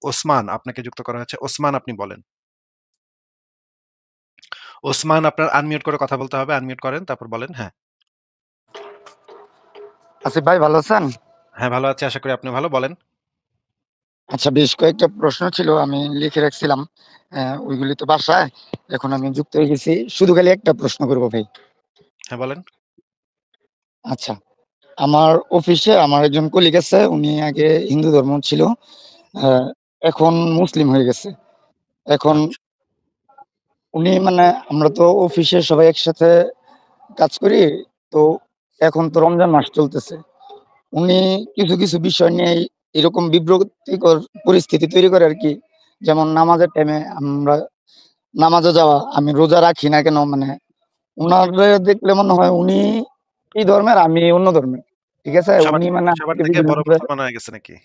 ওসমান আপনাকে যুক্ত করা হয়েছে। ওসমান আপনি বলেন। ওসমান আপনার আনমিউট করে কথা বলতে হবে। আনমিউট করেন তারপর বলেন। হ্যাঁ। আসিফ ভাই ভালো আছেন? হ্যাঁ, ভালো আছি। আশা করি আপনি ভালো। বলেন। আচ্ছা, বেশ কয়েকটা প্রশ্ন ছিল, আমি লিখে রাখছিলাম। ওইগুলি তো বাসায়, এখন আমি যুক্ত হয়ে গেছি। শুধু খালি একটা প্রশ্ন করবো ভাই। হ্যাঁ, বলেন। আচ্ছা, আমার অফিসে আমার একজন কলিগ আছে, উনি আগে হিন্দু ধর্ম ছিল, আহ, এখন মুসলিম হয়ে গেছে। এখন আচ্ছা, উনি মানে আমরা তো অফিসে সবাই একসাথে কাজ করি, তো এখন তো রমজান মাস চলতেছে। উনি কিছু কিছু বিষয় নিয়ে এরকম বিব্রতিকর পরিস্থিতি তৈরি করে আর কি। যেমন নামাজের টাইমে আমরা নামাজে যাওয়া, আমি রোজা রাখি না কেন, মানে উনারে দেখলে মনে হয় উনি এই ধর্মের, আমি অন্য ধর্মের। ঠিক আছে, সবার উনি মানে সবার আমাকে থেকে বিভিন্ন বড় ভাবে, মুসলমান হয়ে গেছে নাকি?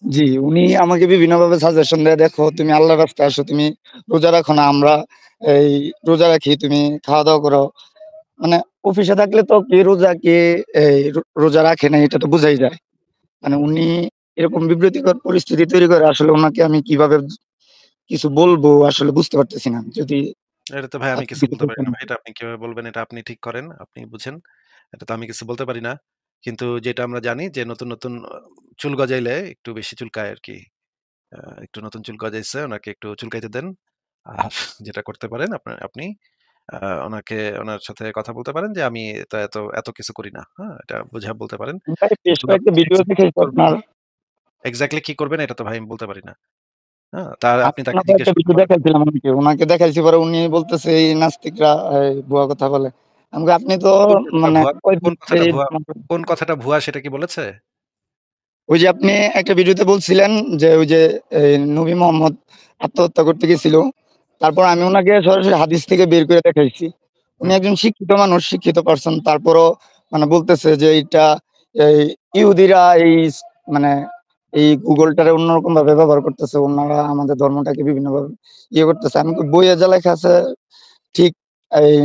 জি, উনি আমাকে বিভিন্ন ভাবে সাজেশন দেয়, দেখো তুমি আল্লাহর রাস্তায় আসো, তুমি রোজা রাখো না, আমরা এই রোজা রাখি, তুমি খাওয়া দাওয়া করো। মানে অফিসে থাকলে তো কে রোজা কে এই রোজা রাখে না এটা তো বোঝাই যায়। মানে উনি এরকম বিব্রতিকর পরিস্থিতি তৈরি করে, আসলে ওনাকে আমি কিভাবে কিছু বলবো আসলে বুঝতে পারতেছি না। যদি এটা তো ভাই আমি আপনি কিছু কিছু বলতে পারি বলতেন। না ভাই। এটা আপনি কিভাবে বলবেন এটা আপনি ঠিক করেন, আপনি বুঝেন। এটা তো আমি কিছু বলতে পারি না। কিন্তু যেটা আমরা জানি যে নতুন চুল গজাইলে একটু বেশি চুলকায় আরকি। আ একটু নতুন চুল গজাইছে, ওনাকে একটু চুলকাইতে দেন। আর যেটা করতে পারেন আপনি আ ওনার সাথে কথা বলতে পারেন যে আমি তো এত কিছু করি না। হ্যাঁ? এটা বুঝায় বলতে পারেন। ভাই বেশ কিন্তু কয়েকটা আপনি ভিডিও এক্সাক্টলি দেখেছি কি করবেন আপনার। এক্সাক্টলি কি করবেন এটা তো ভাই আমি বলতে পারি না। হ্যাঁ? আপনি তাকে আপনার জিজ্ঞেস কয়েকটা করতে ভিডিও পারেন। দেখাইছিলাম, ওনাকে দেখাইছি, পরে উনি বলতেছে এই নাস্তিকরা ভুয়া কথা বলে। আমাকে আপনি তো কোন কথাটা মানে ভুয়া কয়দিন কোন ধরে কথাটা এই ভুয়া কোন কথাটা ভুয়া সেটা কি বলেছে? ওই যে আপনি একটা ভিডিওতে বলছিলেন যে ওই যে নবী মোহাম্মদ আত্মহত্যা করতে গেছিল, তারপর আমি ওনাকে সরাসরি হাদিস থেকে বের করে দেখাইছি। উনি হুম। একজন শিক্ষিত মানুষ, শিক্ষিত পার্সন, তারপরও মানে বলতেছে যে এইটা এই ইহুদিরা এই মানে এই গুগলটারে অন্যরকম ভাবে ব্যবহার করতেছে, ওনারা আমাদের ধর্মটাকে বিভিন্ন ভাবে ইয়ে করতেছে। আমি বইয়ে যা লেখা আছে ঠিক এই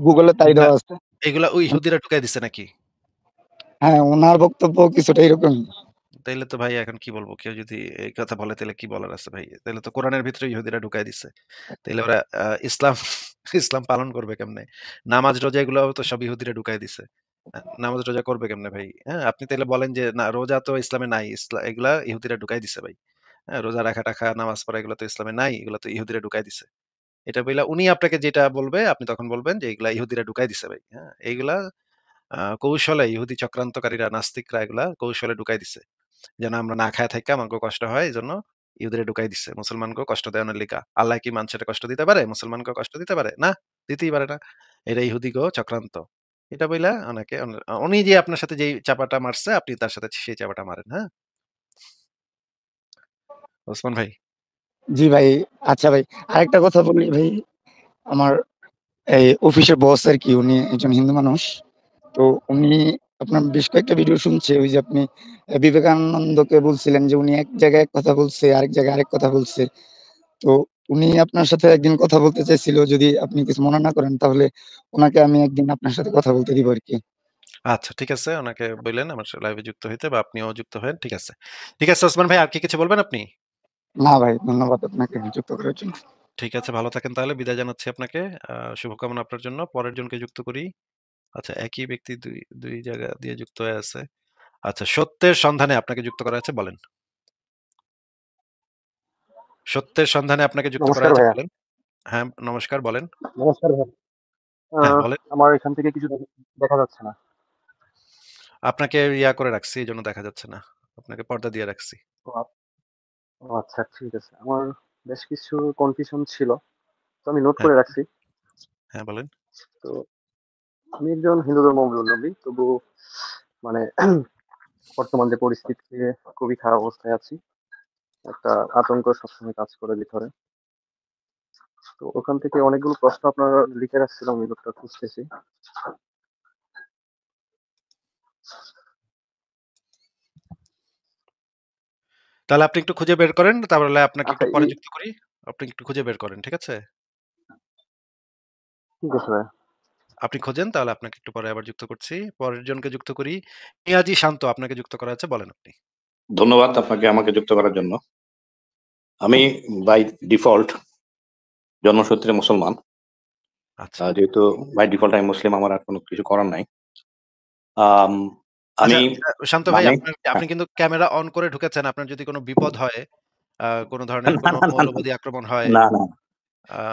গুগলে তাই এগুলা দেওয়া আছে। এগুলা ওই ইহুদিরা ঢুকাই দিছে নাকি? হ্যাঁ, ওনার বক্তব্য কিছুটা এরকমই। তাইলে তো ভাই এখন কি বলবো? কেউ যদি এই কথা বলে তাইলে কি বলার আছে ভাই? তাইলে তো কোরআনের ভিতরে ইহুদিরা ঢুকাই দিছে। তাইলে ওরা ইসলাম ইসলাম পালন করবে কেমনে? নামাজ রোজা এগুলাও তো সব ইহুদিরা ঢুকাই দিছে। নামাজ রোজা করবে কেমনে ভাই? হ্যাঁ? আপনি তাইলে বলেন যে না রোজা তো ইসলামে নাই। এগুলা ইহুদিরা ঢুকাই দিছে ভাই। হ্যাঁ? রোজা রাখা-টাখা, নামাজ পড়া এগুলো তো ইসলামে নাই। এগুলো তো ইহুদিরা ঢুকাই দিছে। এটা বইলা উনি আপনাকে যেটা বলবে আপনি তখন বলবেন যে এগুলা ইহুদিরা ঢুকাই দিছে ভাই। হ্যাঁ? এইগুলা কৌশলে ইহুদি চক্রান্তকারীরা নাস্তিকরা এগুলা কৌশলে ঢুকাই দিছে। যেন আমরা না খায়া থাইকা আমাগো কষ্ট হয় এজন্য ইহুদিরে ঢুকাই দিছে। মুসলমানকেও কষ্ট দেওয়ানোর লিগা। আল্লাহ কি মানুষেরে কষ্ট দিতে পারে? মুসলমানকেও কষ্ট দিতে পারে? না, দিতেই পারে না। এটা ইহুদিগো চক্রান্ত। এটা বইলা ওনাকে উনি যে আপনার সাথে যেই চাপাটা মারছে আপনি তার সাথে সেই চাপাটা মারেন, হ্যাঁ? ওসমান ভাই। জি ভাই। আচ্ছা ভাই, আরেকটা কথা বলি ভাই। আমার এই অফিসের বস আর কি, উনি একজন হিন্দু মানুষ। তো উনি আপনার বেশ কয়েকটা ভিডিও শুনছে, ওই যে আপনি বিবেকানন্দকে বলছিলেন যে উনি এক জায়গায় এক কথা বলছে, আরেক জায়গায় আরেক কথা বলছে। তো উনি আপনার সাথে একদিন কথা বলতে চাইছিল, যদি আপনি কিছু মনে না করেন তাহলে ওনাকে আমি একদিন আপনার সাথে কথা বলতে দিব আর কি। আচ্ছা ঠিক আছে। ওনাকে বইলেন আমার লাইভে যুক্ত হইতে বা আপনিও যুক্ত হয়েন। ঠিক আছে। ঠিক আছে ওসমান ভাই আর কি কিছু বলবেন আপনি? না ভাই, ধন্যবাদ আপনাকে যুক্ত করার জন্য। ঠিক আছে ভালো থাকেন তাহলে বিদায় জানাচ্ছি আপনাকে। শুভকামনা আপনার জন্য। পরের জনকে যুক্ত করি। আচ্ছা একই ব্যক্তি ২ জায়গা দিয়ে যুক্ত হয়ে আছে। আচ্ছা সত্যের সন্ধানে আপনাকে যুক্ত করা আছে বলেন। সত্যের সন্ধানে আপনাকে যুক্ত করা নমস্কার হয়েছে ভাইয়া। বলেন। হ্যাঁ, নমস্কার বলেন। নমস্কার ভাইয়া। হ্যাঁ, বলেন। আমার এখান থেকে কিছু দেখা যাচ্ছে না। আপনাকে ইয়া করে রাখছি এজন্য দেখা যাচ্ছে না। আপনাকে পর্দা দিয়ে রাখছি। ও ও আচ্ছা ঠিক আছে। আমার বেশ কিছু কনফিউশন ছিল। তো আমি নোট হ্যাঁ, করে বলেন। রাখছি। হ্যাঁ, বলেন। তো আমি একজন হিন্দু ধর্মাবলম্বী। তবু মানে বর্তমান যে পরিস্থিতিতে খুবই খারাপ অবস্থায় আছি। একটা আতঙ্ক সবসময় কাজ করে ভিতরে। তো ওখান থেকে অনেকগুলো প্রশ্ন আপনার লিখে রাখছিলাম, আমি নোটটা খুঁজতেছি। তাহলে আপনি একটু খুঁজে বের করেন। তাহলে আপনাকে আচ্ছা একটু পরে যুক্ত করি। আপনি একটু খুঁজে বের করেন। ঠিক আছে? ঠিক আছে ভাইয়া। আপনি খোঁজেন তাহলে আপনাকে একটু পরে আবার যুক্ত করছি। পরের জনকে যুক্ত করি। নিয়াজি শান্ত আপনাকে যুক্ত করা আছে বলেন আপনি। ধন্যবাদ আপনাকে আমাকে যুক্ত করার জন্য। আমি বাই ডিফল্ট জন্মসূত্রে মুসলমান। আচ্ছা যেহেতু বাই ডিফল্ট আমি মুসলিম, আমার আর কোনো কিছু করার নাই। আমি শান্ত ভাই, মানে আপনি কিন্তু ক্যামেরা অন করে ঢুকেছেন। আপনার যদি কোনো বিপদ হয়, কোনো ধরনের কোনো মৌলবাদী আক্রমণ হয়, না না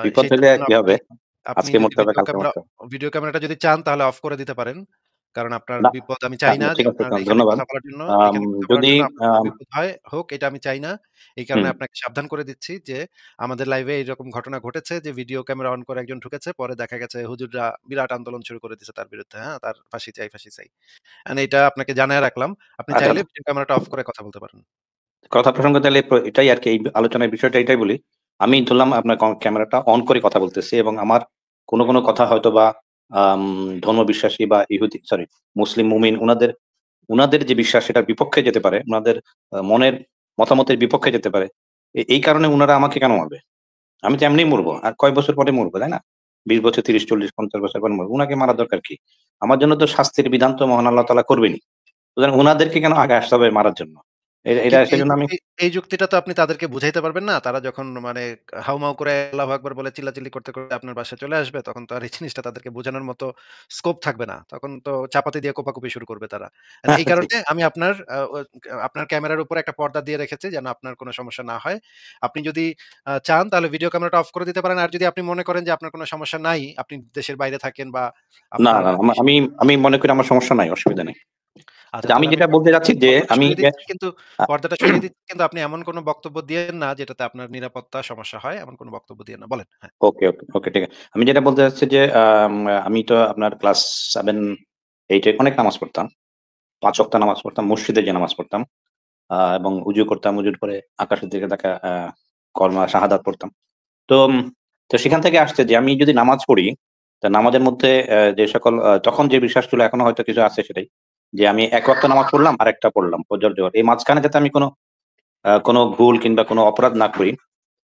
বিপদ সেটার হলে জন্য কি হবে? আপনি আজকে যদি মরতে হবে, কালকে মরতে হবে। ভিডিও ক্যামেরাটা যদি চান তাহলে অফ করে দিতে পারেন। কারণ আপনার না বিপদ আমি চাই না যে ঠিক আছে, আপনার এখানে ধন্যবাদ। কথা বলার জন্য যদি আপনার কোনো বিপদ হোক, এটা আমি চাই না। এই কারণে আপনাকে সাবধান করে দিচ্ছি যে আমাদের লাইভে এইরকম ঘটনা ঘটেছে যে ভিডিও ক্যামেরা অন করে একজন ঢুকেছে, পরে দেখা গেছে হুজুররা বিরাট আন্দোলন শুরু করে দিয়েছে তার বিরুদ্ধে। হ্যাঁ, তার ফাঁসি চাই, ফাঁসি চাই। এটা আপনাকে জানায় রাখলাম। আপনি আচ্ছা চাইলে ভিডিও ক্যামেরাটা অফ করে কথা বলতে পারেন। কথা প্রসঙ্গ তাহলে এটাই আর কি, এই আলোচনার বিষয়টা এটাই বলি। আমি ধরলাম আপনার ক্যামেরাটা অন করে কথা বলতেছি, এবং আমার কোনো কথা হয়তো বা ধর্ম বিশ্বাসী বা ইহুদি মুসলিম মুমিন উনাদের যে বিশ্বাস সেটার বিপক্ষে যেতে পারে, উনাদের মনের মতামতের বিপক্ষে যেতে পারে। এই কারণে উনারা আমাকে কেন মারবে? আমি তো এমনিই মরবো, আর কয় বছর পরে মরবো, তাই না? 20 বছর, 30, 40, 50 বছর পর মরবো। উনাকে মারার দরকার কি? আমার জন্য তো শাস্তির বিধান তো মহান আল্লাহ তাআলা করবেনই। সুতরাং উনাদেরকে কেন আগে আসতে হবে মারার জন্য? এটা কিন্তু সেজন্য আমি এই যুক্তিটা তো আপনি তাদেরকে বুঝাইতে পারবেন না। তারা যখন মানে হাউমাউ করে আল্লাহু আকবার বলে চিল্লাচিল্লি করতে, করতে আপনার বাসায় চলে আসবে, তখন তো আর এই জিনিসটা তাদেরকে বোঝানোর মতো স্কোপ থাকবে না। তখন তো চাপাতি দিয়ে কোপাকুপি শুরু করবে তারা। এই কারণে আমি আপনার ক্যামেরার উপরে একটা পর্দা দিয়ে রেখেছি যেন আপনার কোনো সমস্যা না হয়। আপনি যদি চান তাহলে ভিডিও ক্যামেরাটা অফ করে দিতে পারেন। আর যদি আপনি মনে করেন যে আপনার কোনো সমস্যা নাই, আপনি দেশের বাইরে থাকেন বা না আপনার না আমি মনে করি আমার সমস্যা নাই, অসুবিধা নেই। আচ্ছা, আমি তাহলে যেটা বলতে যাচ্ছি যে পর্দাটা আমি সরিয়ে দিচ্ছি, কিন্তু পর্দাটা সরিয়ে দিচ্ছি, কিন্তু আপনি এমন কোনো বক্তব্য দিয়েন না যেটাতে আপনার নিরাপত্তা সমস্যা হয়, এমন কোনো বক্তব্য দিয়েন না। বলেন। হ্যাঁ। ওকে ওকে ওকে ঠিক আছে। আমি যেটা বলতে চাচ্ছি যে আমি তো আপনার ক্লাস 7, 8 এ অনেক নামাজ পড়তাম। 5 ওয়াক্ত নামাজ পড়তাম, মসজিদে যে নামাজ পড়তাম। এবং উজু করতাম, উজুর পরে আকাশের দিকে তাকায়া কলমা শাহাদাত পড়তাম। তো তো সেখান থেকে আসছে যে আমি যদি নামাজ পড়ি, তা নামাজের মধ্যে যে সকল তখন যে বিশ্বাস ছিল, এখনো হয়তো কিছু আছে, সেটাই যে আমি 1 ওয়াক্ত নামাজ পড়লাম, আরেকটা পড়লাম ফজর জোহর। এই মাঝখানে যাতে আমি কোনো ভুল কিংবা কোনো অপরাধ না করি,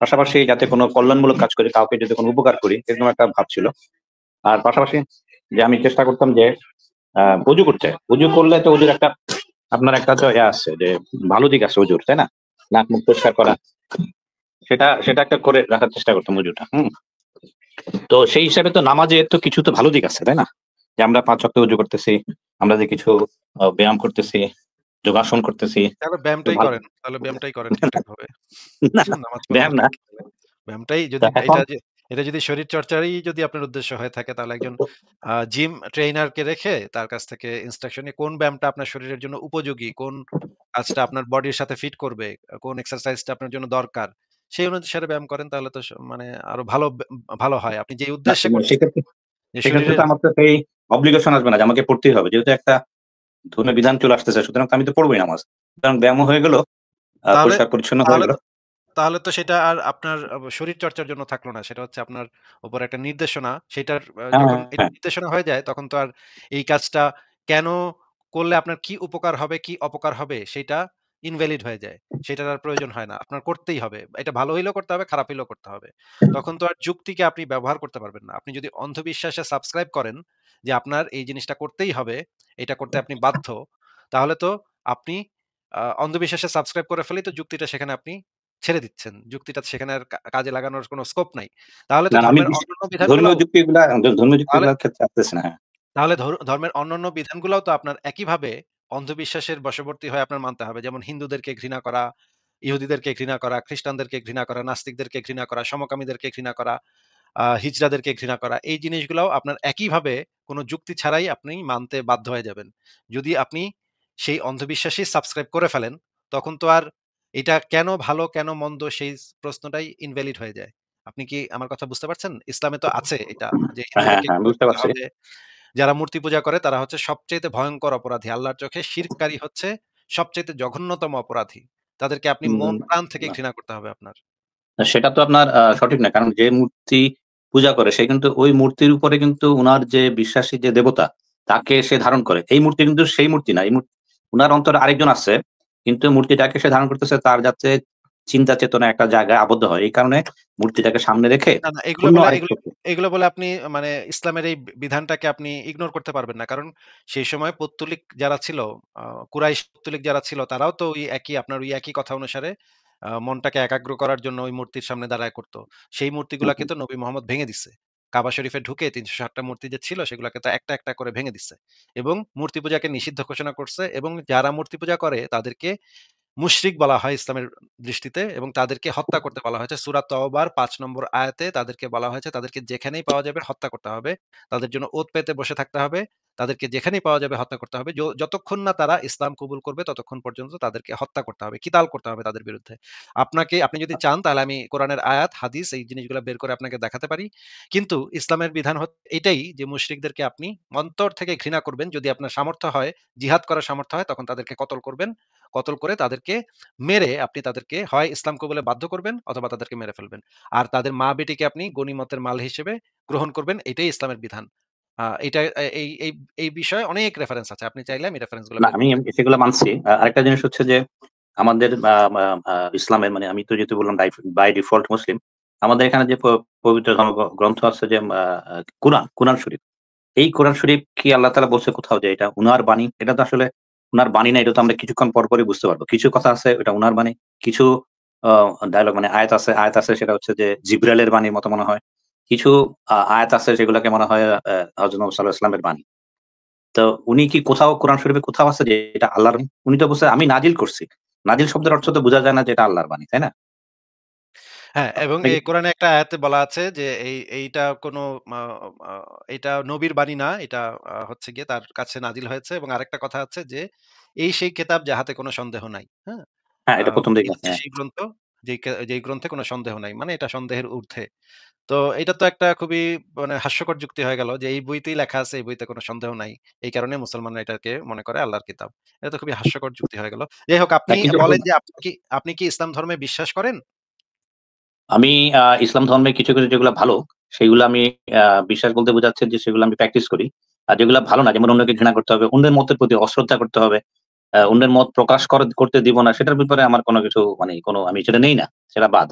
পাশাপাশি যাতে কোনো কল্যাণমূলক কাজ করি, কাউকে যদি কোনো উপকার করি, এরকম একটা ভাব ছিল। আর পাশাপাশি যে আমি চেষ্টা করতাম যে উজু করতে। উজু করলে তো উজুর আপনার একটা তো আছে যে ভালো দিক আছে উজুর, তাই না? নাক মুখ পরিষ্কার করা, সেটা একটা করে রাখার চেষ্টা করতাম উজুটা। তো সেই হিসাবে তো নামাজের তো কিছু তো ভালো দিক আছে, তাই না? যে আমরা 5 ওয়াক্ত উজু করতেছি, আমরা যে কিছু ব্যায়াম করতেছি, যোগাসন করতেছি। তাহলে তো ব্যায়ামটাই করেন ঠিকঠাকভাবে। না, নামাজ পড়ার ব্যায়াম না। দরকার কি তাহলে? ব্যায়ামটাই তো যদি এখন এটা যদি শরীর চর্চারই যদি আপনার উদ্দেশ্য হয়ে থাকে, তাহলে একজন জিম ট্রেইনারকে রেখে তার কাছ থেকে ইনস্ট্রাকশন নিয়ে কোন ব্যায়ামটা আপনার শরীরের জন্য উপযোগী, কোন কাজটা আপনার বডির সাথে ফিট করবে, কোন এক্সারসাইজটা আপনার জন্য দরকার, সেই অনুসারে ব্যায়াম করেন, তাহলে তো মানে আরো ভালো হয়। আপনি যে না, উদ্দেশ্যে করছেন, সেক্ষেত্রে যে সেক্ষেত্রে তো শরীরের আমার তো সেই অব্লিগেশন আসবে না যে আমাকে পড়তেই হবে, যেহেতু একটা ধর্মীয় বিধান চলে আসতেছে, সুতরাং তো আমি তো পড়বোই নামাজ। সুতরাং ব্যায়ামও হয়ে গেল, তাহলে পরিষ্কার পরিচ্ছন্ন হয়ে তাহলে গেল। তো তাহলে তো সেটা আর আপনার শরীর চর্চার জন্য থাকলো না। সেটা হচ্ছে আপনার উপর একটা নির্দেশনা। সেটার হ্যাঁ যখন এটা হ্যাঁ নির্দেশনা হয়ে যায়, তখন তো আর এই কাজটা কেন করলে আপনার কি উপকার হবে, কি অপকার হবে, সেটা ইনভ্যালিড হয়ে যায়। সেটার আর প্রয়োজন হয় না। আপনার করতেই হবে। এটা ভালো হইলেও করতে হবে, খারাপ হইলেও করতে হবে। তখন তো আর যুক্তিকে আপনি ব্যবহার করতে পারবেন না। আপনি যদি অন্ধবিশ্বাসে সাবস্ক্রাইব করেন যে আপনার এই জিনিসটা করতেই হবে, এটা করতে আপনি বাধ্য, তাহলে তো আপনি অন্ধবিশ্বাসে সাবস্ক্রাইব করে ফেলেই তো যুক্তিটা সেখানে আপনি ছেড়ে দিচ্ছেন। যুক্তিটা সেখানে আর কাজে লাগানোর কোনো স্কোপ নাই। তাহলে তো না না, আমি ধর্মীয় তাহলে যুক্তিগুলার ক্ষেত্রে আসতেছে না। হ্যাঁ তাহলে ধর্মের অন্যান্য বিধানগুলাও তো আপনার একইভাবে অন্ধবিশ্বাসের বশবর্তী হয়ে আপনার মানতে হবে। যেমন হিন্দুদেরকে ঘৃণা করা, ইহুদিদেরকে ঘৃণা করা, খ্রিস্টানদেরকে ঘৃণা করা, নাস্তিকদেরকে ঘৃণা করা, সমকামীদেরকে ঘৃণা করা, হিজড়াদেরকে ঘৃণা করা। এই জিনিসগুলাও আপনার একইভাবে কোনো যুক্তি ছাড়াই আপনি মানতে বাধ্য হয়ে যাবেন। যদি আপনি সেই অন্ধবিশ্বাসই সাবস্ক্রাইব করে ফেলেন, তখন তো আর এটা কেন ভালো, কেন মন্দ, সেই প্রশ্নটাই ইনভ্যালিড হয়ে যায়। আপনি কি আমার কথা বুঝতে পারছেন? ইসলামে তো আছে এটা যে হ্যাঁ হিন্দুদেরকে হ্যাঁ, ঘৃণা বুঝতে করতে পারছি। হবে। যারা মূর্তি পূজা করে তারা হচ্ছে সবচাইতে ভয়ংকর অপরাধী। আল্লাহর চোখে শিরককারী হচ্ছে সবচাইতে জঘন্যতম অপরাধী। তাদেরকে আপনি মন উম, প্রাণ থেকে না, ঘৃণা করতে হবে আপনার। সেটা তো আপনার সঠিক না, কারণ যে মূর্তি পূজা করে সে কিন্তু ওই মূর্তির উপরে কিন্তু উনার যে বিশ্বাসী যে দেবতা তাকে সে ধারণ করে। এই মূর্তি কিন্তু সেই মূর্তি না, উনার অন্তরে আরেকজন আছে, কিন্তু মূর্তিটাকে সে ধারণ করতেছে তার যাতে চিন্তা চেতনা একটা জায়গায় আবদ্ধ হয়। এই কারণে মূর্তিটাকে সামনে রেখে না, না, এগুলো অন্য বলে আরেক এগুলো শক্তি। এগুলো বলে আপনি মানে ইসলামের এই বিধানটাকে আপনি ইগনোর করতে পারবেন না। কারণ সেই সময় পৌত্তলিক যারা ছিল, আ কুরাইশ পৌত্তলিক যারা ছিল তারাও তো ওই একই আপনার ওই একই কথা অনুসারে মনটাকে একাগ্র করার জন্য ওই মূর্তির সামনে দাঁড়ায় করত। সেই হুম, মূর্তিগুলাকে হুম। তো নবী মোহাম্মদ ভেঙে দিছে। কাবা শরীফে ঢুকে ৩৬০ টা মূর্তি যে ছিল সেগুলাকে তো একটা, একটা করে ভেঙে দিছে। এবং মূর্তি পূজাকে নিষিদ্ধ ঘোষণা করছে এবং যারা মূর্তি পূজা করে তাদেরকে মুশরিক বলা হয় ইসলামের দৃষ্টিতে এবং তাদেরকে হত্যা করতে বলা হয়েছে। সূরা তওবার ৫ নম্বর আয়াতে তাদেরকে বলা হয়েছে তাদেরকে যেখানেই পাওয়া যাবে হত্যা করতে হবে। তাদের জন্য ওঁত পেতে বসে থাকতে হবে। তাদেরকে যেখানেই পাওয়া যাবে হত্যা করতে হবে। যতক্ষণ না তারা ইসলাম কবুল করবে ততক্ষণ পর্যন্ত তাদেরকে হত্যা করতে হবে। কিতাল করতে হবে তাদের বিরুদ্ধে। আপনি যদি চান তাহলে আমি কোরআনের আয়াত, হাদিস এই জিনিসগুলা বের করে আপনাকে দেখাতে পারি। কিন্তু ইসলামের বিধান এটাই যে মুশরিকদেরকে আপনি অন্তর থেকে ঘৃণা করবেন। যদি আপনার সামর্থ্য হয়, জিহাদ করার সামর্থ্য হয় তখন তাদেরকে কতল করবেন। কতল করে তাদেরকে মেরে আপনি তাদেরকে হয় ইসলাম কবুলে বাধ্য করবেন অথবা তাদেরকে মেরে ফেলবেন। আর তাদের মা-বেটিকে আপনি গনিমতের মাল হিসেবে গ্রহণ করবেন। এটাই ইসলামের বিধান। এটা এই বিষয়ে অনেক রেফারেন্স আছে। আপনি চাইলে আমি রেফারেন্স গুলো না, বের আমি করতে আমি সেগুলো মানছি। আরেকটা জিনিস হচ্ছে যে আমাদের ইসলামের মানে আমি তো যেহেতু বললাম বাই ডিফল্ট মুসলিম, আমাদের এখানে যে পবিত্র গ্রন্থ আছে যে কোরআন শরীফ। এই কোরআন শরীফ কি আল্লাহ তাআলা বলছে কোথাও যে এটা উনার বাণী? এটা তো আসলে উনার বাণী না, এটা তো আমরা কিছুক্ষণ পরই বুঝতে পারবো। কিছু কথা আছে ওটা উনার বাণী, কিছু আ ডায়ালগ মানে আয়াত আছে সেটা হচ্ছে যে জিবরাইলের বাণীর মতো মনে হয়। কিছু আয়াত আছে যেগুলাকে মনে হয় হযরত মুহাম্মদ সাঃ এর বাণী। তো উনি কি কোথাও কোরআন শরীফে কোথাও আছে যে এটা আল্লাহর বাণী? উনি তো বলছে আমি নাজিল করছি। নাজিল শব্দের অর্থ তো বোঝা যায় না যে এটা আল্লাহর বাণী, তাই না? হ্যাঁ, এবং আপনি এই কি কোরআনে একটা আয়াতে বলা আছে যে এইটা কোনো আ আ এটা নবীর বাণী না। এটা হচ্ছে গিয়ে তার কাছে নাজিল হয়েছে এবং আরেকটা কথা আছে যে এই সেই কেতাব যাহাতে কোনো সন্দেহ নাই। হ্যাঁ? হ্যাঁ, এটা ১ম দিকে এই আছে। হচ্ছে হ্যাঁ। সেই গ্রন্থ যেই গ্রন্থে কোনো সন্দেহ নাই। মানে এটা সন্দেহের ঊর্ধ্বে। তো এটা তো একটা খুবই মানে হাস্যকর যুক্তি হয়ে গেল যে এই বইতেই লেখা আছে, এই বইতে কোনো সন্দেহ নাই। এই কারণে মুসলমানরা এটাকে মনে করে আল্লাহর কিতাব। এটা তো খুবই হাস্যকর যুক্তি হয়ে গেল। যাই হোক আপনি না কিন্তু বলেন যে আপনি কি ইসলাম ধর্মে বিশ্বাস করেন? আমি ইসলাম ধর্মের কিছু যেগুলো ভালো, সেগুলো আমি বিশ্বাস বলতে বোঝাচ্ছে যে সেগুলো আমি প্র্যাকটিস করি। আর যেগুলো ভালো না, যেমন অন্যকে ঘৃণা করতে হবে, অন্যের মতের প্রতি অশ্রদ্ধা করতে হবে, অন্যের মত প্রকাশ করতে দিব না, সেটার ব্যাপারে আমার কোনো কিছু মানে আমি সেটা নেই না, সেটা বাদ।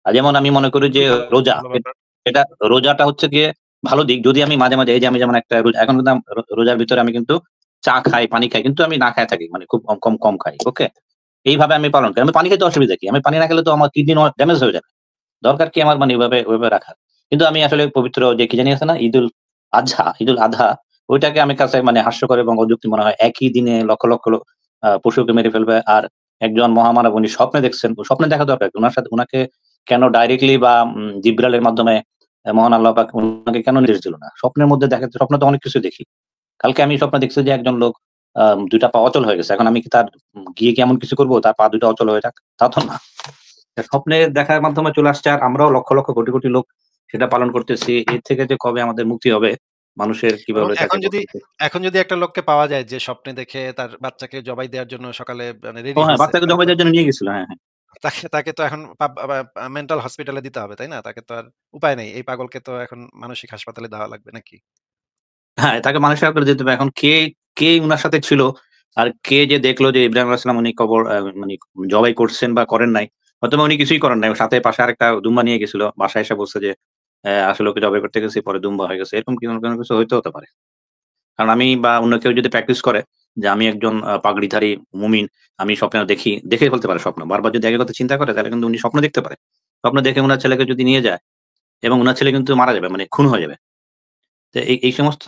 যেমন আমি মনে করি যে খুবই ভালো, রোজা, ভালো ব্যাপার। এটা রোজাটা হচ্ছে গিয়ে ভালো দিক। যদি আমি মাঝে এই যে আমি যেমন একটা এখন কিন্তু রোজার ভিতরে আমি কিন্তু চা খাই, পানি খাই। কিন্তু আমি না খায়া থাকি। মানে খুব কম খাই। ওকে? এইভাবে আমি পালন করি। আমি পানি খাইতে অসুবিধা কি? আমি পানি না খেলে তো আমার কিডনি ড্যামেজ হয়ে যাবে। দরকার কি আমার মানে ওইভাবে রাখার? কিন্তু আমি আসলে পবিত্র যে কি জানি আছে না? ঈদুল আধা ওইটাকে আমি কাছে মানে হাস্যকর এবং অযৌক্তিক মনে হয়। একই দিনে লক্ষ পশুকে মেরে ফেলবে। আর একজন মহামানব উনি স্বপ্নে দেখছেন। স্বপ্নে দেখা দরকার কি? উনাকে কেন ডাইরেক্টলি বা জিব্রাইলের মাধ্যমে মহান আল্লাহ পাক উনাকে কেন নির্দেশ দিল না? স্বপ্নের মধ্যে স্বপ্নে তো অনেক কিছু দেখি। কালকে আমি স্বপ্নে দেখছি যে একজন লোক ২ টা পা অচল হয়ে গেছে। এখন আমি কি তার গিয়ে কি এমন কিছু করব তার পা ২ টা অচল হয়ে যাক? তা তো না। স্বপ্নে দেখার মাধ্যমে চলে আসছে আর আমরাও লক্ষ কোটি লোক সেটা পালন করতেছি। এর থেকে যে কবে আমাদের মুক্তি হবে, মানুষের এবং কিভাবে তাকে বলতেছে। এখন যদি একটা লোককে পাওয়া যায় যে স্বপ্নে দেখে তার বাচ্চাকে জবাই দেওয়ার জন্য সকালে মানে ও রেডি হ্যাঁ, হইছে, বাচ্চাকে তাহলে জবাই তো দেওয়ার জন্য নিয়ে গেছিল। হ্যাঁ, হ্যাঁ। তাকে তাকে তো এখন মেন্টাল হসপিটালে দিতে হবে, তাই না? তাকে তো আর উপায় নেই। এই পাগলকে তো এখন মানসিক হাসপাতালে দেওয়া লাগবে নাকি? হ্যাঁ, তাকে মানুষের আকারে যেতে হবে। এখন কে উনার সাথে ছিল আর কে যে দেখলো যে ইব্রাহিম আলাইহিস সালাম উনি কবর মানে জবাই করছেন বা করেন নাই। হয়তোবা উনি কিছুই করেন নাই। সাথে পাশে আরেকটা দুম্বা নিয়ে গেছিল। বাসায় এসে বলছে যে আসলে ওকে জবাই করতে গেছি পরে দুম্বা হয়ে গেছে। এরকম কোনো কিছু হতে পারে। কারণ আমি বা অন্য কেউ যদি প্র্যাকটিস করে যে আমি একজন পাগড়িধারী মুমিন, আমি স্বপ্নে দেখে ফেলতে পারে স্বপ্ন। বারবার যদি একই কথা চিন্তা করে তাহলে কিন্তু উনি স্বপ্ন দেখতে পারে। স্বপ্ন দেখে উনার ছেলেকে যদি নিয়ে যায় এবং উনার ছেলে কিন্তু মারা যাবে মানে খুন হয়ে যাবে। তো এই সমস্ত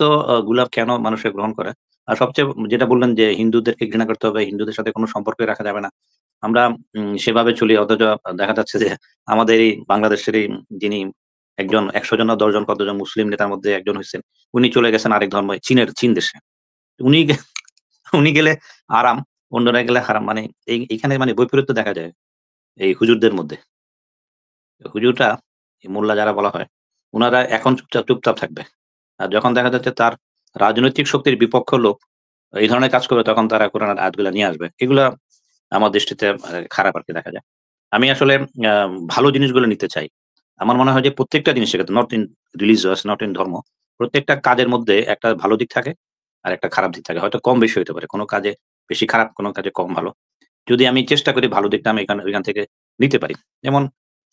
গুলা কেন মানুষে গ্রহণ করে? আর সবচেয়ে যেটা বললেন যে হিন্দুদেরকে ঘৃণা করতে হবে, হিন্দুদের সাথে কোনো সম্পর্কই রাখা যাবে না। আমরা সেভাবে চলি অথচ দেখা যাচ্ছে যে আমাদের এই বাংলাদেশেরই যিনি একজন ১০০ জন না ১০ জন কতজন মুসলিম নেতার মধ্যে একজন হইছেন। উনি চলে গেছেন আরেক ধর্মে চীন দেশে। উনি গে উনি গেলে আরাম, অন্যরা গেলে হারাম। মানে এইখানে মানে বৈপরীত্য দেখা যায় এই হুজুরদের মধ্যে। হুজুররা মোল্লা যারা বলা হয়, উনারা এখন চুপচাপ থাকবে। আর যখন দেখা যাচ্ছে তার রাজনৈতিক শক্তির বিপক্ষ লোক এই ধরনের কাজ করবে তখন তারা কোরআনের আয়াতগুলা নিয়ে আসবে। এগুলা আমার দৃষ্টিতে খারাপ আরকি দেখা যায়। আমি আসলে আ ভালো জিনিসগুলো নিতে চাই। আমার মনে হয় যে প্রত্যেকটা জিনিসের ক্ষেত্রে not in religious, not in ধর্ম। প্রত্যেকটা কাজের মধ্যে একটা ভালো দিক থাকে আর একটা খারাপ দিক থাকে। হয়তো কম বেশি হইতে পারে। কোন কাজে বেশি খারাপ, কোন কাজে কম ভালো। যদি আমি চেষ্টা করি ভালো দিকটা আমি ওইখান থেকে নিতে পারি। যেমন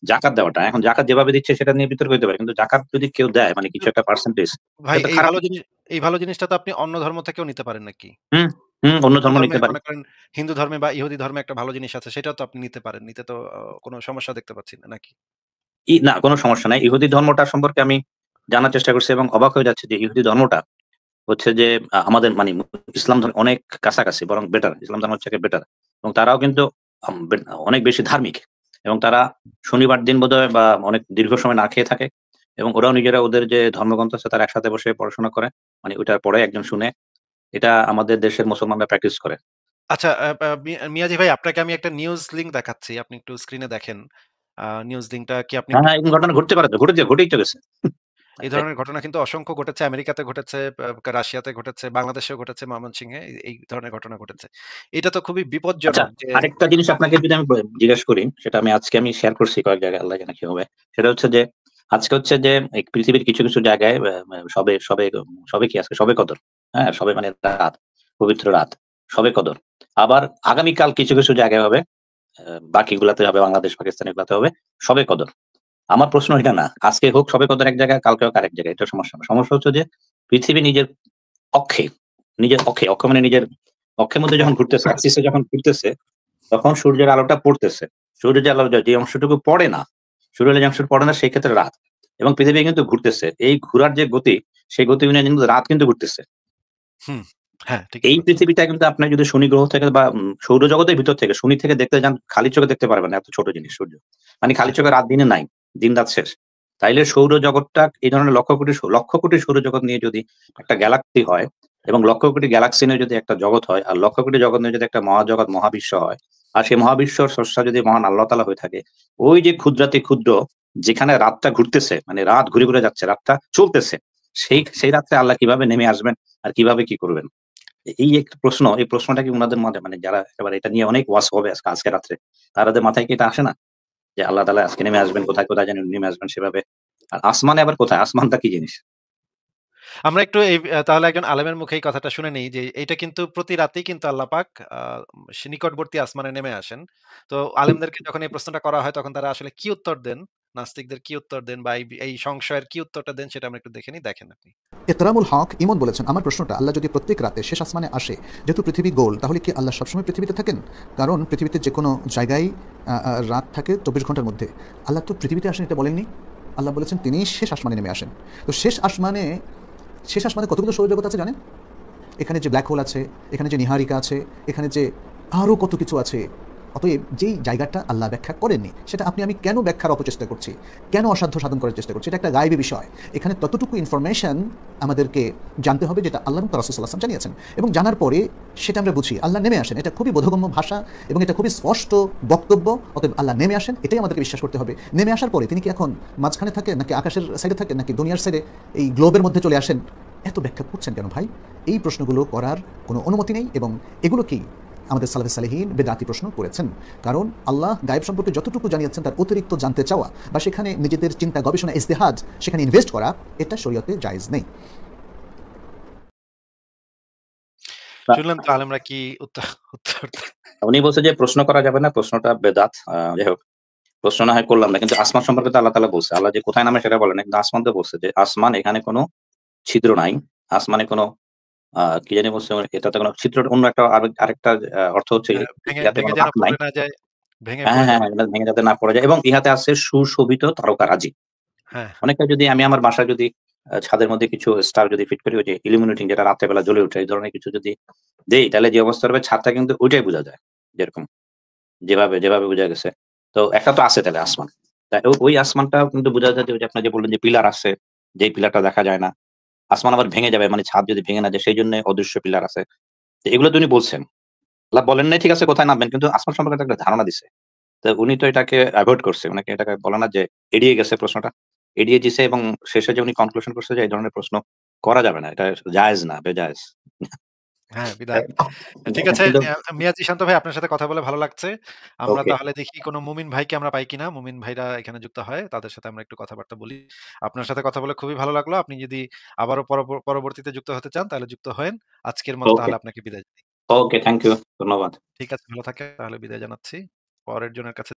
জাকাত দেওয়াটা। এখন জাকাত যেভাবে দিচ্ছে সেটা নিয়ে বিতর্ক হইতে পারে। কিন্তু জাকাত যদি কেউ দেয় মানে কিছু একটা পার্সেন্টেজ, ভাই এটা তো খারাপ না। এই ভালো জিনিসটা তো আপনি অন্য ধর্ম থেকেও নিতে পারেন নাকি? হুম, অন্য অন্য ধর্ম ধর্মে নিতে পারে। মনে করেন হিন্দু ধর্মে বা ইহুদি ধর্মে একটা ভালো জিনিস আছে সেটাও তো আপনি নিতে পারেন। নিতে তো কোনো সমস্যা দেখতে পাচ্ছি না নাকি? না কোনো সমস্যা নাই। ইহুদি ধর্মটা সম্পর্কে আমি জানার চেষ্টা করছি এবং অবাক হয়ে যাচ্ছি যে ইহুদি ধর্মটা হচ্ছে যে আমাদের মানে ইসলাম ধর্ম অনেক কাছাকাছি বরং বেটার। ইসলাম ধর্ম হচ্ছে বেটার। এবং তারাও কিন্তু অনেক বেশি ধার্মিক। এবং তারা শনিবার দিন বোধহয় বা অনেক দীর্ঘ সময় না খেয়ে থাকে। এবং ওরাও নিজেরা ওদের যে ধর্মগ্রন্থ আছে তারা একসাথে বসে পড়াশোনা করে। মানে ওইটার পরে একজন শুনে। এটা আমাদের দেশের মুসলমানরা প্র্যাকটিস করে। আচ্ছা মিয়াজি ভাই আপনাকে আমি একটা নিউজ লিংক দেখাচ্ছি। আপনি একটু স্ক্রিনে দেখেন। নিউজ লিংকটা কি আপনি হ্যাঁ, একটু হ্যাঁ, এরকম ঘটনা ঘটতে পারে তো। ঘটেই তো গেছে। এই ধরনের ঘটনা কিন্তু অসংখ্য ঘটেছে। আমেরিকাতে ঘটেছে, রাশিয়াতে ঘটেছে, বাংলাদেশেও ঘটেছে, ময়মনসিংহে এই ধরনের ঘটনা ঘটেছে। এটা তো খুবই আচ্ছা, বিপজ্জনক যে আরেকটা জিনিস আপনাকে যদি আমি জিজ্ঞেস করি, সেটা আজকে আমি শেয়ার করছি কয়েক জায়গায়, আল্লাহ জানে কি হবে। সেটা হচ্ছে যে আজকে হচ্ছে যে এই পৃথিবীর কিছু কিছু জায়গায় সবে সবে সবে কি আজকে সবে কদর। হ্যাঁ, সবে মানে রাত, পবিত্র রাত, সবে কদর। আবার আগামীকাল কিছু কিছু জায়গায় হবে, বাকিগুলাতে হবে, বাংলাদেশ পাকিস্তান এগুলাতে হবে সবে কদর। আমার প্রশ্ন এটা না, আজকে হোক সবে কদর এক জায়গায়, কালকে হোক আরেক জায়গায়, এটা সমস্যা না। সমস্যা হচ্ছে যে পৃথিবী নিজের অক্ষে, অক্ষ মানে নিজের অক্ষের মধ্যে যখন ঘুরতেছে, অ্যাক্সিসে যখন ঘুরতেছে, তখন সূর্যের আলোটা পড়তেছে। সূর্যের আলো যে অংশটুকু পড়ে না, সূর্যের যে অংশটুকু পড়ে না সেই ক্ষেত্রে রাত। এবং পৃথিবী কিন্তু ঘুরতেছে। এই ঘোরার যে গতি, সেই গতি অনুযায়ী কিন্তু রাত কিন্তু ঘুরতেছে। হুম, হ্যাঁ, ঠিকই এই বলেছেন। পৃথিবীটা কিন্তু আপনি যদি শনি গ্রহ থেকে বা সৌরজগতের ভিতর থেকে শনি থেকে দেখতে যান, খালি চোখে দেখতে পারবেন না, এত ছোট জিনিস সূর্য। মানে খালি হ্যাঁ, চোখে রাত দিনে নাই, দিন রাত শেষ। তাইলে সৌরজগৎটা এই ধরনের লক্ষ কোটি সৌরজগৎ নিয়ে যদি একটা গ্যালাক্সি হয়, এবং লক্ষ কোটি গ্যালাক্সি নিয়ে যদি একটা জগৎ হয়, আর লক্ষ কোটি জগৎ নিয়ে যদি একটা মহাজগৎ মহাবিশ্ব হয়, আর সেই মহাবিশ্বর স্রষ্টা যদি মহান আল্লাহ তাআলা হয়ে থাকে, ওই যে ক্ষুদ্রাতি ক্ষুদ্র যেখানে রাতটা ঘুরতেছে, মানে রাত ঘুরে ঘুরে যাচ্ছে, রাতটা চলতেছে, সেই রাত্রে আল্লাহ কিভাবে নেমে আসবেন আর কিভাবে কি করবেন? এই একটা প্রশ্ন, এই প্রশ্নটা কি উনাদের মাঝে, মানে যারা একেবারে এটা নিয়ে অনেক ওয়াজ হবে আজকে রাত্রে, তাদের মাথায় কি এটা আসে না যে আল্লাহ তাআলা আজকে নেমে আসবেন, কোথায় কোথায় যেন নেমে আসবেন সেভাবে? আর আসমানে আবার কোথায়? আসমানটা কি জিনিস? আমরা একটু এই তাহলে একজন আলেমের মুখে এই কথাটা শুনে নেই যে এইটা কিন্তু প্রতি রাতেই কিন্তু আল্লাহ পাক নিকটবর্তী আসমানে নেমে আসেন। তো আলেমদেরকে যখন এই প্রশ্নটা করা হয় তখন তারা আসলে কি উত্তর দেন, নাস্তিকদের কি উত্তর দেন বা এই সংশয়ের কি উত্তরটা দেন সেটা আমরা একটু দেখে নিই, দেখেন আপনি। ইকরামুল হক ইমন বলেছেন, আমার প্রশ্নটা, আল্লাহ যদি প্রত্যেক রাতে শেষ আসমানে আসে, যেহেতু পৃথিবী গোল, তাহলে কি আল্লাহ সবসময় পৃথিবীতে থাকেন? কারণ পৃথিবীতে যে কোনো জায়গায় রাত থাকে 24 ঘন্টার মধ্যে। আল্লাহ তো পৃথিবীতে আসেন এটা বলেননি। আল্লাহ বলেছেন তিনি শেষ আসমানে নেমে আসেন। তো শেষ আসমানে কতগুলো সৌরজগৎ আছে জানেন? এখানে যে ব্ল্যাক হোল আছে, এখানে যে নিহারিকা আছে, এখানে যে আরও কত কিছু আছে। অতএব যেই জায়গাটা আল্লাহ ব্যাখ্যা করেননি, সেটা আমি কেন ব্যাখ্যার অপচেষ্টা করছি, কেন অসাধ্য সাধন করার চেষ্টা করছি? এটা একটা গায়েবী বিষয়। এখানে ততটুকু ইনফরমেশন আমাদেরকে জানতে হবে যেটা আল্লাহ এবং রাসূল সাল্লাল্লাহু আলাইহি ওয়াসাল্লাম জানিয়েছেন, এবং জানার পরে সেটা আমরা বুঝি আল্লাহ নেমে আসেন। এটা খুবই বোধগম্য ভাষা এবং এটা খুবই স্পষ্ট বক্তব্য। অতএব আল্লাহ নেমে আসেন, এটাই আমাদেরকে বিশ্বাস করতে হবে। নেমে আসার পরে তিনি কি এখন মাঝখানে থাকেন, নাকি আকাশের সাইডে থাকেন, নাকি দুনিয়ার সাইডে এই গ্লোবের মধ্যে চলে আসেন? এত ব্যাখ্যা করছেন কেন ভাই? এই প্রশ্নগুলো করার কোনো অনুমতি নেই, এবং এগুলোকেই আমাদের সালাফে সালেহীন বেদাতি প্রশ্ন করেছেন। কারণ আল্লাহ গায়েব সম্পর্কে যতটুকু জানিয়েছেন তার অতিরিক্ত জানতে চাওয়া বা সেখানে নিজেদের চিন্তা গবেষণা ইজতিহাদ সেখানে ইনভেস্ট করা, এটা শরীয়তে জায়েজ নেই। শুনলেন তো আলেমরা কি উত্তর উত্তর উনি বলছে যে প্রশ্ন করা যাবে না, প্রশ্নটা বেদাত। যাই হোক, প্রশ্ন না হয় করলাম না, কিন্তু আসমান সম্পর্কে তো আল্লাহ তাআলা বলছে। আল্লাহ যে কোথায় নামে সেটা বলেন, কিন্তু আসমান তো বলছে যে আসমান, এখানে কোনো ছিদ্র নাই। আসমানে কোনো কি জানি বলছে, এটাতে কোনো ছিদ্র, অন্য একটা আরেকটা অর্থ হচ্ছে ভেঙে ইয়াতে ভেঙে কোনো যেন দাগ নাই। পড়ে না যায়, ভেঙে হ্যাঁ, পড়ে হ্যাঁ, যাবে। হ্যাঁ, ভেঙে যাতে না পড়ে যায়। এবং ইহাতে আছে সুশোভিত তারকারাজি। হ্যাঁ, অনেকটা যদি আমি আমার বাসায় যদি ছাদের মধ্যে কিছু স্টার যদি ফিট করি, ওই যে ইলুমিনেটিং যেটা রাতের বেলা জ্বলে ওঠে, এই ধরনের কিছু যদি দেই, তাহলে যে অবস্থা হবে ছাদটা কিন্তু ওইটাই বোঝা যায়। যেরকম যেভাবে বোঝা গেছে। তো একটা তো আছে তাহলে আসমান। তাই ওই আসমানটা কিন্তু বোঝা যায় যে ওই যে আপনার যে বললেন যে পিলার আছে, যেই পিলারটা দেখা যায় না। আসমান আবার ভেঙে যাবে, মানে ছাদ যদি ভেঙে না যায় সেই জন্য অদৃশ্য পিলার আছে। তো এগুলো তো উনি বলছেন। আল্লাহ বলেন নাই ঠিক আছে কোথায় নামবেন, কিন্তু আসমান সম্পর্কে একটা ধারণা দিছে। তো উনি তো এটাকে এভয়েড করছে। উনাকে এটাকে বলে না যে এড়িয়ে গেছে প্রশ্নটা। এড়িয়ে দিছে এবং শেষে যে উনি কনক্লুশন করছে যে এই ধরনের প্রশ্ন করা যাবে না। এটা জায়েজ না, বেজায়েজ। হ্যাঁ, বিদাত। ঠিক আছে, কিন্তু মিয়াজি শান্ত ভাই আপনার সাথে কথা বলে ভালো লাগছে। আমরা ওকে, তাহলে দেখি কোন মুমিন ভাইকে আমরা পাই কিনা। মুমিন ভাইরা এখানে যুক্ত হয়। তাদের সাথে আমরা একটু কথাবার্তা বলি। আপনার সাথে কথা বলে খুবই ভালো লাগলো। আপনি যদি আবারও পরবর্তীতে যুক্ত হতে চান তাহলে যুক্ত হয়েন। আজকের মতো ওকে, তাহলে আপনাকে বিদায় জানাই। ওকে, থ্যাংক ইউ। ধন্যবাদ। ঠিক আছে, ভালো থাকেন। তাহলে বিদায় জানাচ্ছি। পরের জনের কাছে